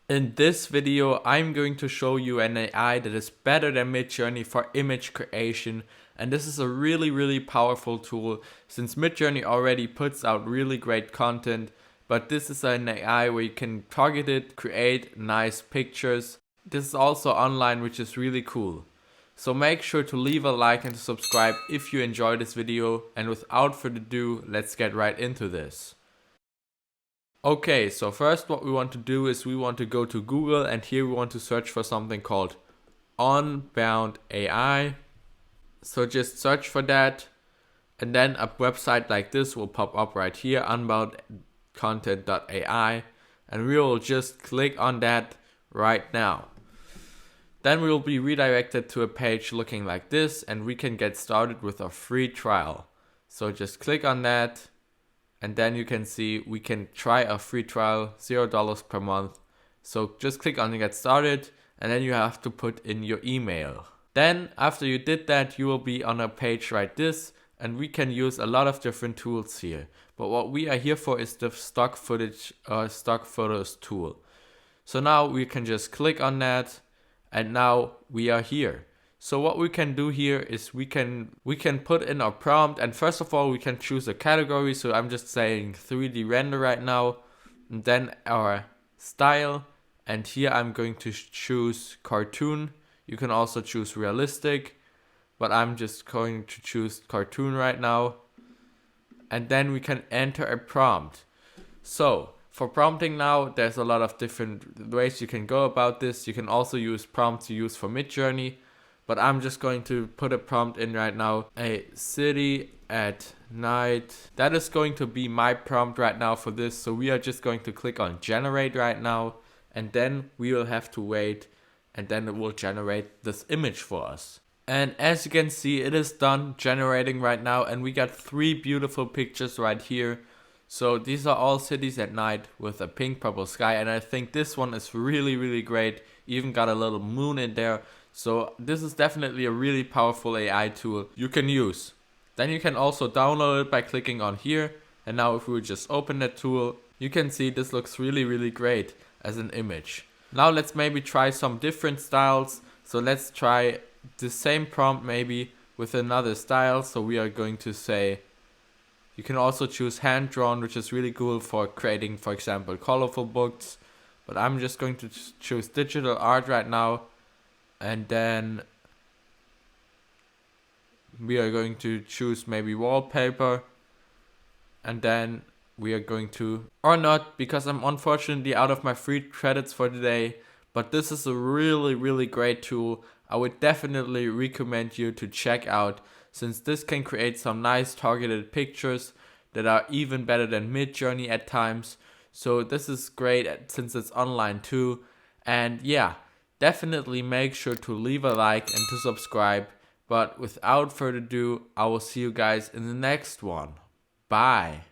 In this video, I'm going to show you an AI that is better than Midjourney for image creation. And this is a really powerful tool since Midjourney already puts out really great content. But this is an AI where you can target it, create nice pictures. This is also online, which is really cool. So make sure to leave a like and to subscribe if you enjoyed this video. And without further ado, let's get right into this. Okay, so first what we want to do is we want to go to Google, and here we want to search for something called Unbound AI. So just search for that, and then a website like this will pop up right here, unboundcontent.ai, and we will just click on that right now. Then we will be redirected to a page looking like this, and we can get started with a free trial. So just click on that. And then you can see we can try a free trial, $0 per month. So just click on get started, and then you have to put in your email. Then after you did that, you will be on a page like this, and we can use a lot of different tools here. But what we are here for is the stock photos tool. So now we can just click on that, and now we are here. So what we can do here is we can put in our prompt, and first of all we can choose a category. So I'm just saying 3D render right now, and then our style, and here I'm going to choose cartoon. You can also choose realistic, but I'm just going to choose cartoon right now. And then we can enter a prompt. So for prompting now, there's a lot of different ways you can go about this. You can also use prompts you use for Midjourney. But I'm just going to put a prompt in right now. A city at night. That is going to be my prompt right now for this. So we are just going to click on generate right now. And then we will have to wait. And then it will generate this image for us. And as you can see, it is done generating right now. And we got 3 beautiful pictures right here. So these are all cities at night with a pink purple sky. And I think this one is really great. Even got a little moon in there. So this is definitely a really powerful AI tool you can use. Then you can also download it by clicking on here. And now if we just open that tool, you can see this looks really great as an image. Now let's maybe try some different styles. So let's try the same prompt maybe with another style. So we are going to say, you can also choose hand drawn, which is really cool for creating, for example, colorful books. But I'm just going to choose digital art right now. And then we are going to choose maybe wallpaper. And then we are going to, or not, because I'm unfortunately out of my free credits for today. But this is a really great tool. I would definitely recommend you to check out, since this can create some nice targeted pictures that are even better than Midjourney at times. So this is great since it's online too. And yeah. Definitely make sure to leave a like and to subscribe. But without further ado, I will see you guys in the next one. Bye.